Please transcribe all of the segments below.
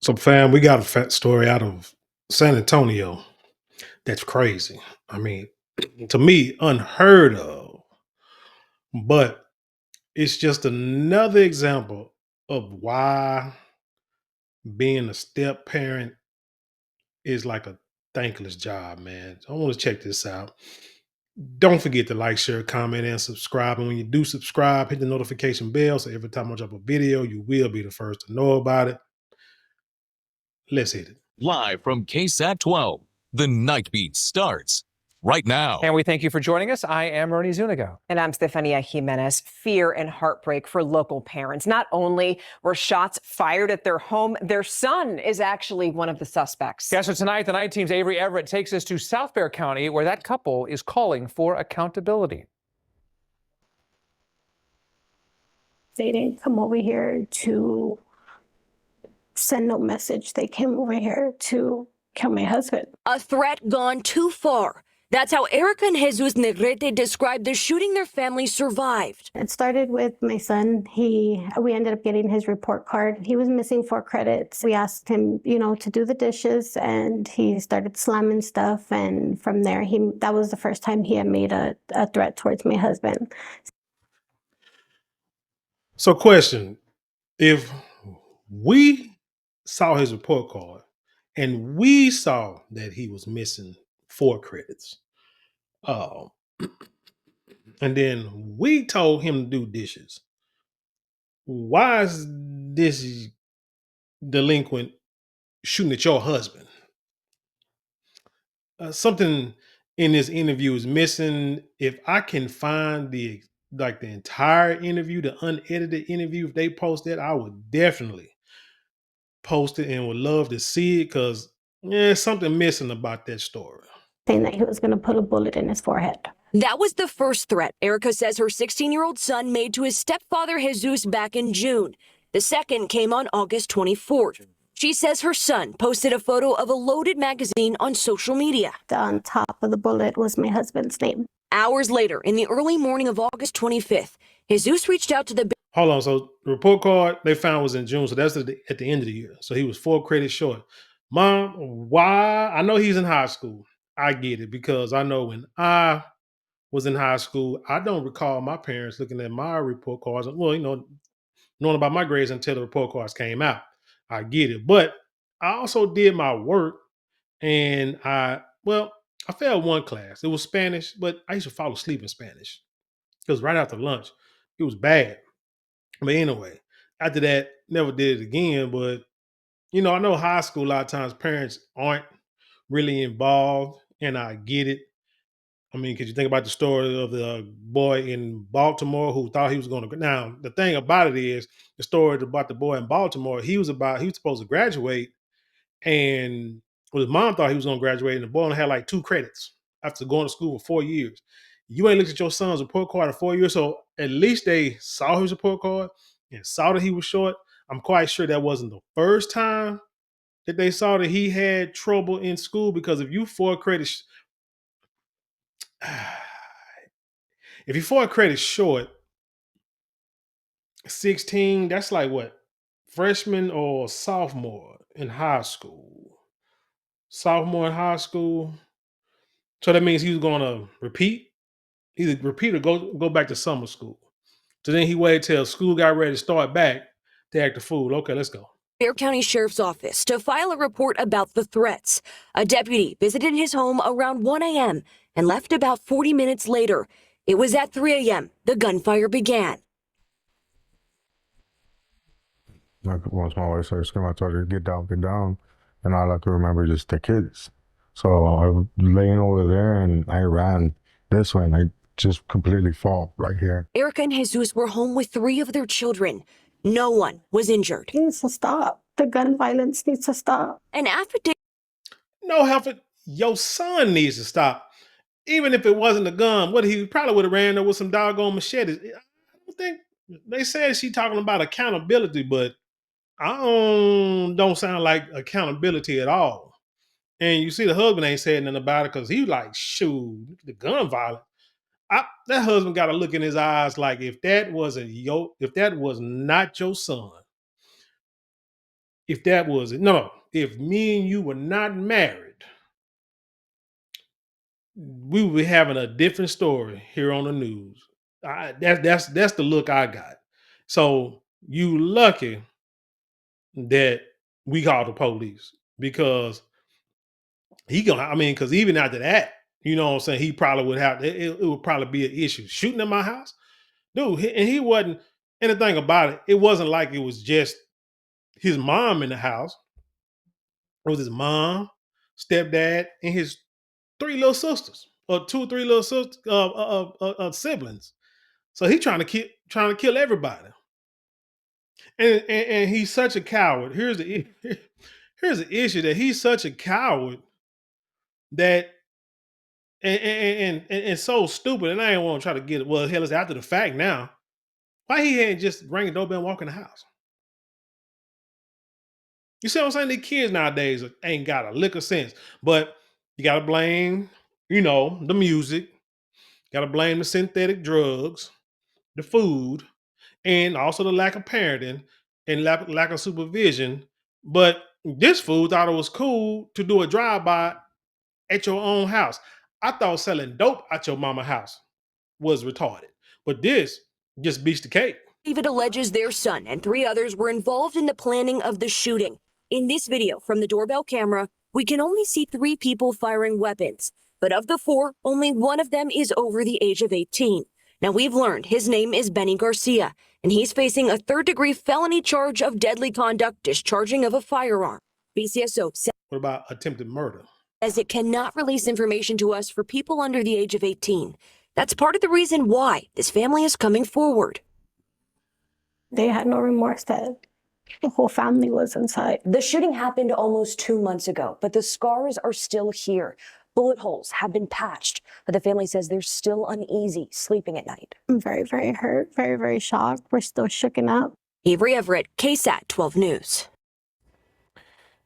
So, fam, we got a fat story out of San Antonio that's crazy. I mean, to me, unheard of, but it's just another example of why being a step parent is like a thankless job, man. I want to check this out. Don't forget to like, share, comment, and subscribe. And when you do subscribe, hit the notification bell so every time I drop a video, you will be the first to know about it. Let's hit it. Live from KSAT 12, the Night Beat starts right now. And we thank you for joining us. I am Ernie Zuniga. And I'm Stefania Jimenez. Fear and heartbreak for local parents. Not only were shots fired at their home, their son is actually one of the suspects. Yeah, so tonight, the night team's Avery Everett takes us to South Bexar County, where that couple is calling for accountability. They didn't come over here to send no message. They came over here to kill my husband. A threat gone too far. That's how Erica and Jesus Negrete described the shooting their family survived. It started with my son. We ended up getting his report card. He was missing 4 credits. We asked him, to do the dishes, and he started slamming stuff. And from there, that was the first time he had made a threat towards my husband. So, question: if we saw his report card and we saw that he was missing 4 credits, uh, and then we told him to do dishes, why is this delinquent shooting at your husband? Something in this interview is missing. If I can find the entire interview, the unedited interview, if they post that, I would definitely post it and would love to see it, because something missing about that story. Saying that he was going to put a bullet in his forehead. That was the first threat Erica says her 16-year-old son made to his stepfather Jesus back in June. The second came on August 24th. She says her son posted a photo of a loaded magazine on social media. On top of the bullet was my husband's name. Hours later, in the early morning of August 25th, Jesus reached out to the... Hold on. So the report card they found was in June. So that's at the end of the year. So he was 4 credits short. Mom, why? I know he's in high school. I get it, because I know when I was in high school, I don't recall my parents looking at my report cards. Well, knowing about my grades until the report cards came out. I get it. But I also did my work, and I failed one class. It was Spanish, but I used to fall asleep in Spanish. It was right after lunch. It was bad. But anyway, after that, never did it again. But, I know high school, a lot of times parents aren't really involved, and I get it. I mean, could you think about the story of the boy in Baltimore who thought he was going to? Now, the thing about it is, the story about the boy in Baltimore, he was supposed to graduate, and his mom thought he was going to graduate, and the boy only had like 2 credits after going to school for 4 years. You ain't looked at your son's report card in 4 years, so at least they saw his report card and saw that he was short. I'm quite sure that wasn't the first time that they saw that he had trouble in school, because if you 4 credits if you're 4 credits short, 16, that's like what? Freshman or sophomore in high school. Sophomore in high school. So that means he was going to repeat. Either repeat or go back to summer school. So then he waited till school got ready to start back to act a fool. Okay, let's go. Bexar County Sheriff's Office to file a report about the threats. A deputy visited his home around 1 a.m. and left about 40 minutes later. It was at 3 a.m. the gunfire began. Like once my wife started screaming, I told her to get down, and all I could remember just the kids. So I was laying over there, and I ran this way, and I just completely fall right here. Erica and Jesus were home with 3 of their children. No one was injured. It needs to stop. The gun violence needs to stop. An affidavit. No, Halford, your son needs to stop. Even if it wasn't a gun, he probably would have ran there with some doggone machetes. I don't think they said she talking about accountability, but I don't sound like accountability at all. And you see, the husband ain't saying nothing about it, because he like, shoot, the gun violence. That husband got to look in his eyes like, if that was not your son, if that was it. No, if me and you were not married, we would be having a different story here on the news. That's the look I got. So you lucky that we called the police because because even after that, you know what I'm saying, he probably would have it would probably be an issue. Shooting at my house, dude, and he wasn't anything about it. It wasn't like it was just his mom in the house. It was his mom, stepdad, and his three little sisters, or two, three little sisters, siblings. So he trying to kill everybody, and he's such a coward. Here's the issue that he's such a coward that and so stupid. And I ain't want to try to get it. Well, hell, it's after the fact now. Why he hadn't just ring the doorbell and walk in the house? You see what I'm saying? These kids nowadays ain't got a lick of sense. But you gotta blame, the music. Gotta blame the synthetic drugs, the food, and also the lack of parenting and lack of supervision. But this fool thought it was cool to do a drive-by at your own house. I thought selling dope at your mama house was retarded. But this just beats the cake. David alleges their son and 3 others were involved in the planning of the shooting. In this video from the doorbell camera, we can only see 3 people firing weapons. But of the 4, only one of them is over the age of 18. Now, we've learned his name is Benny Garcia, and he's facing a 3rd-degree felony charge of deadly conduct, discharging of a firearm. BCSO says What about attempted murder? it cannot release information to us for people under the age of 18. That's part of the reason why this family is coming forward. They had no remorse that the whole family was inside. The shooting happened almost 2 months ago, but the scars are still here. Bullet holes have been patched, but the family says they're still uneasy sleeping at night. I'm very, very hurt, very, very shocked. We're still shooken up. Avery Everett, KSAT 12 News.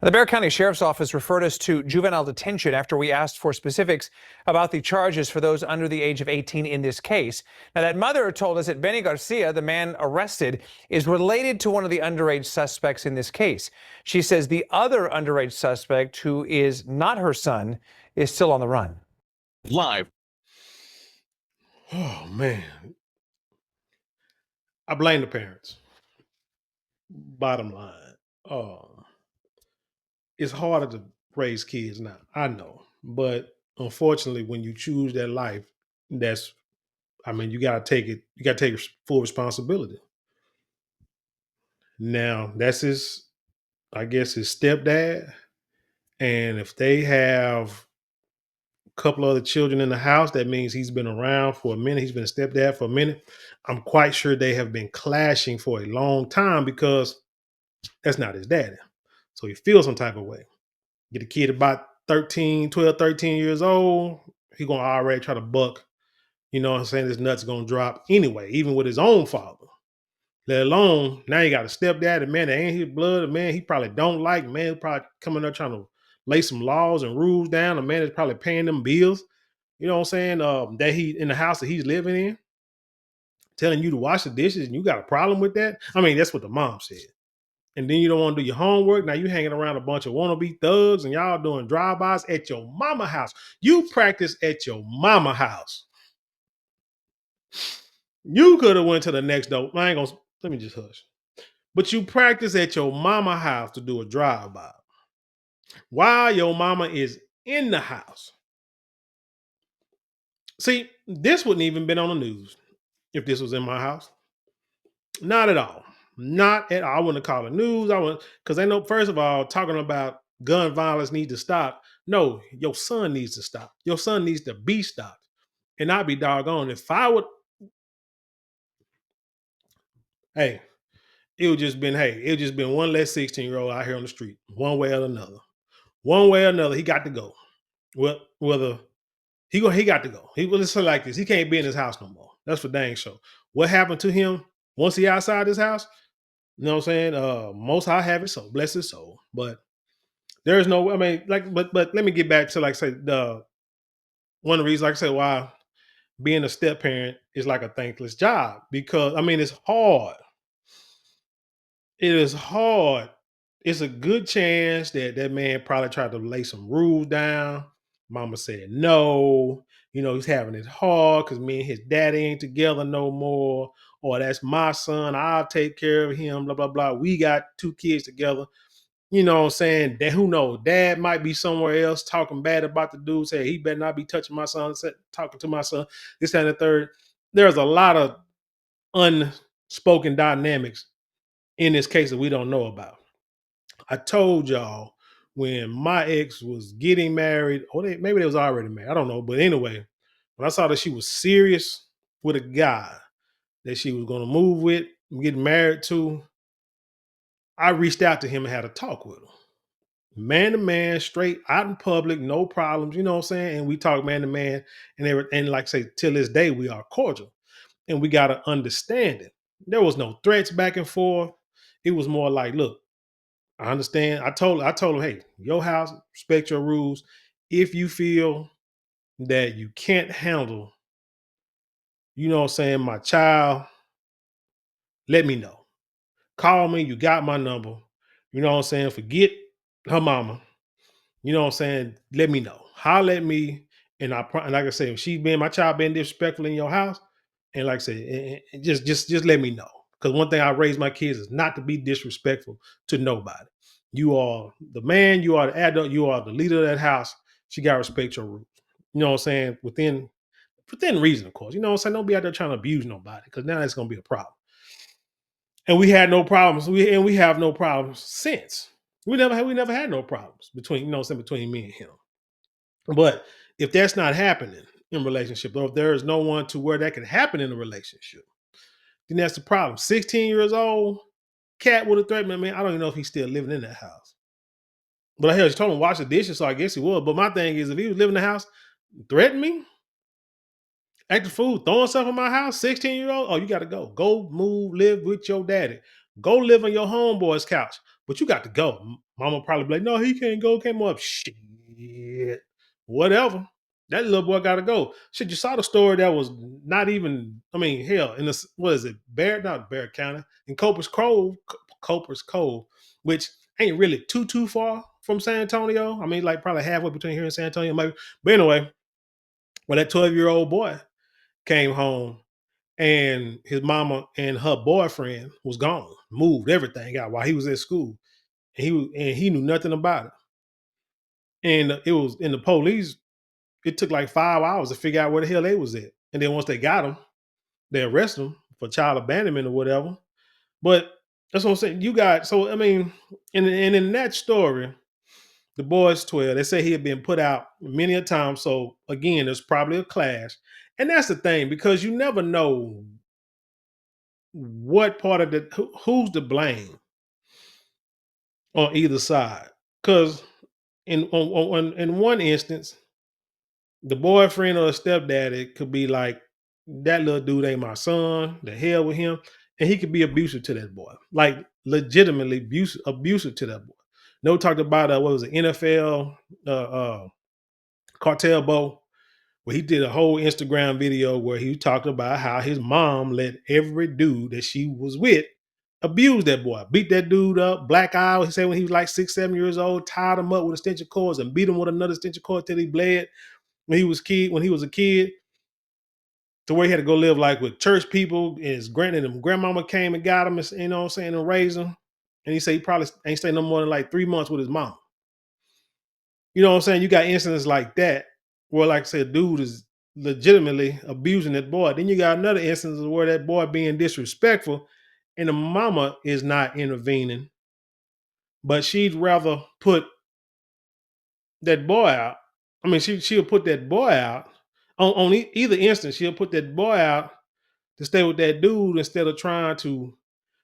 The Bexar County Sheriff's Office referred us to juvenile detention after we asked for specifics about the charges for those under the age of 18 in this case. Now, that mother told us that Benny Garcia, the man arrested, is related to one of the underage suspects in this case. She says the other underage suspect, who is not her son, is still on the run. Live. Oh, man. I blame the parents. Bottom line. It's harder to raise kids now. I know. But unfortunately, when you choose that life, you gotta take it, you gotta take full responsibility. Now, that's I guess his stepdad. And if they have a couple other children in the house, that means he's been around for a minute. He's been a stepdad for a minute. I'm quite sure they have been clashing for a long time because that's not his daddy. So he feels some type of way. Get a kid about 13 years old, he gonna already try to buck, you know what I'm saying, his nuts gonna drop anyway, even with his own father. Let alone, now you got a stepdad, a man that ain't his blood, a man he probably don't like, a man who's probably coming up trying to lay some laws and rules down, a man that's probably paying them bills, you know what I'm saying, that he in the house that he's living in, telling you to wash the dishes and you got a problem with that? I mean, that's what the mom said. And then you don't want to do your homework. Now you hanging around a bunch of wannabe thugs and y'all doing drive-bys at your mama house. You practice at your mama house. You could have went to the next door. I ain't gonna, let me just hush. But you practice at your mama house to do a drive-by while your mama is in the house. See, this wouldn't even been on the news if this was in my house. Not at all. Not at all. I wouldn't call it news. I wouldn't, because they know, first of all, talking about gun violence needs to stop. No, your son needs to stop. Your son needs to be stopped. And I'd be doggone if I would, hey, it would just been one less 16-year-old out here on the street, one way or another. One way or another, he got to go. Well, whether he got to go. Let's say like this. He can't be in his house no more. That's for dang sure. What happened to him once he outside his house? You know what I'm saying? Most High have it so, bless his soul. But there's no, I mean, like, but let me get back to like say the one of the reasons, like I said, why being a step parent is like a thankless job, because I mean it's hard. It is hard it's a good chance that that man probably tried to lay some rules down. Mama said no. He's having it hard because me and his daddy ain't together no more. Or that's my son. I'll take care of him. Blah blah blah. We got 2 kids together. You know what I'm saying? That who knows? Dad might be somewhere else talking bad about the dude. Say he better not be touching my son. Talking to my son. This and the third. There's a lot of unspoken dynamics in this case that we don't know about. I told y'all when my ex was getting married, or maybe they was already married. I don't know. But anyway, when I saw that she was serious with a guy that she was going to move with, get married to, I reached out to him and had a talk with him. Man to man, straight out in public, no problems, you know what I'm saying? And we talk man to man and like I say, till this day, we are cordial and we got to understand it. There was no threats back and forth. It was more like, look, I understand. I told him, hey, your house, respect your rules. If you feel that you can't handle, you know what I'm saying, my child, let me know. Call me. You got my number. You know what I'm saying? Forget her mama. You know what I'm saying? Let me know. Holler at me. And like I said, if she been my child being disrespectful in your house, and like I said, just let me know. Because one thing I raise my kids is not to be disrespectful to nobody. You are the man, you are the adult, you are the leader of that house. She gotta respect your rules. You know what I'm saying? Within reason, of course. You know what I'm saying? Don't be out there trying to abuse nobody, because now that's gonna be a problem. And we had no problems. We have no problems since. We never had no problems between, you know what I'm saying, between me and him. But if that's not happening in relationship, or if there is no one to where that can happen in a relationship, then that's the problem. 16 years old, cat with a threat, man. I don't even know if he's still living in that house. But I heard he told him to wash the dishes, so I guess he would. But my thing is, if he was living in the house, threaten me, acting fool, throwing stuff in my house, 16-year-old, oh, you got to go. Go move, live with your daddy. Go live on your homeboy's couch. But you got to go. Mama probably be like, no, he can't go. Came up. Shit. Whatever. That little boy got to go. Shit, you saw the story that was not even, I mean, hell, in this, what is it? Not Bear County, in Copers Cove, which ain't really too far from San Antonio. I mean, like probably halfway between here and San Antonio, maybe. But anyway, well, that 12-year-old boy came home and his mama and her boyfriend was gone, moved everything out while he was at school. And he knew nothing about it. And it was in the police, it took like 5 hours to figure out where the hell they was at. And then once they got him, they arrested him for child abandonment or whatever. But that's what I'm saying. So I mean, and in that story, the boy's 12. They say he had been put out many a time. So again, there's probably a clash. And that's the thing, because you never know what part of who's to blame on either side. Because in one instance, the boyfriend or the stepdaddy could be like, that little dude ain't my son, the hell with him. And he could be abusive to that boy, like legitimately abusive to that boy. No, talked about what was it, NFL cartel bow, where he did a whole Instagram video where he talked about how his mom let every dude that she was with abuse that boy, beat that dude up, black eye. He said when he was like 6, 7 years old, tied him up with extension cords and beat him with another extension cord till he bled when he was a kid, to where he had to go live like with church people. And his grandmama came and got him, and, you know what I'm saying, and raised him. And he said he probably ain't staying no more than like 3 months with his mom. You know what I'm saying? You got incidents like that where, like I said, dude is legitimately abusing that boy. Then you got another instance where that boy being disrespectful and the mama is not intervening, but she'd rather put that boy out. I mean, she'll put that boy out on either instance. She'll put that boy out to stay with that dude instead of trying to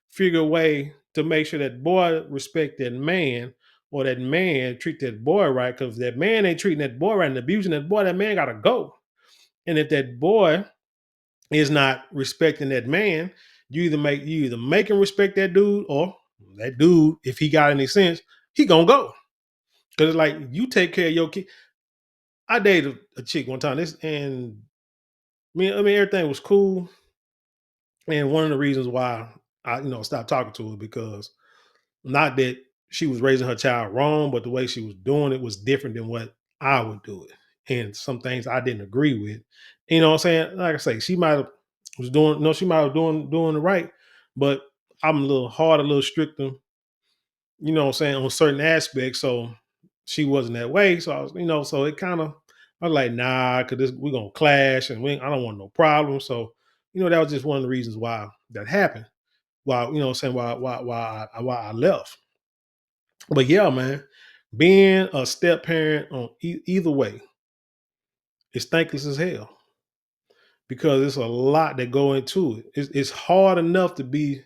figure a way to make sure that boy respect that man, or that man treat that boy right. Because that man ain't treating that boy right and abusing that boy, that man gotta go. And if that boy is not respecting that man, you either make him respect that dude, or that dude, if he got any sense, he gonna go. Because it's like, you take care of your kid. I dated a chick one time. I mean, everything was cool. And one of the reasons why I stopped talking to her, because not that she was raising her child wrong, but the way she was doing it was different than what I would do it. And some things I didn't agree with. You know what I'm saying? Like I say, she might have was doing no, she might have doing it right, but I'm a little hard, a little stricter, you know what I'm saying, on certain aspects. So she wasn't that way. So I was, so it kind of I was like, nah, cause this we're gonna clash and I don't want no problem. So, that was just one of the reasons why that happened. Why, what I'm saying, why I left. But yeah, man, being a step parent on either way is thankless as hell because it's a lot that go into it. It's hard enough to be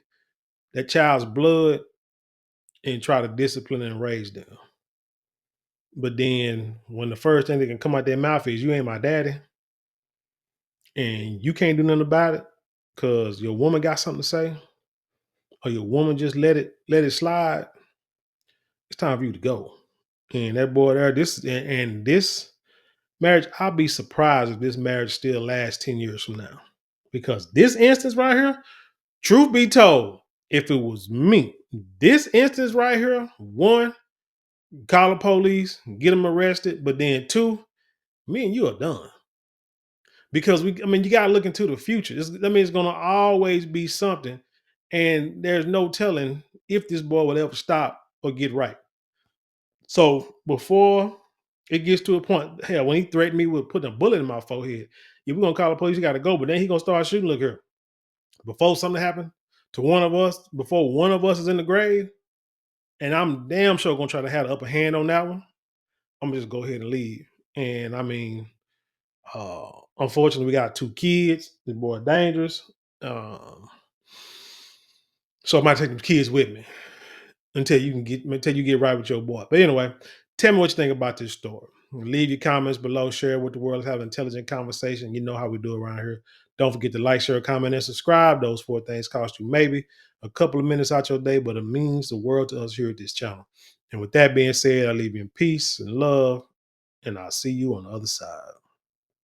that child's blood and try to discipline and raise them. But then when the first thing that can come out their mouth is "You ain't my daddy," and you can't do nothing about it because your woman got something to say, or your woman just let it slide, it's time for you to go. And that boy there, this marriage, I'll be surprised if this marriage still lasts 10 years from now. Because this instance right here, truth be told, if it was me, this instance right here, one, call the police, get them arrested, but then two, me and you are done. Because you gotta look into the future. It's gonna always be something, and there's no telling if this boy will ever stop or get right. So before it gets to a point, hell, when he threatened me with putting a bullet in my forehead, yeah, we're gonna call the police, you gotta go. But then he gonna start shooting. Look here, before something happened to one of us, before one of us is in the grave, and I'm damn sure gonna try to have the upper hand on that one, I'm gonna just go ahead and leave. And unfortunately, we got two kids. The boy dangerous. Um, so I might take the kids with me until you get right with your boy. But anyway, tell me what you think about this story. Leave your comments below. Share with the world. Have an intelligent conversation. You know how we do around here. Don't forget to like, share, comment, and subscribe. Those four things cost you maybe a couple of minutes out your day, but it means the world to us here at this channel. And with that being said, I leave you in peace and love, and I'll see you on the other side.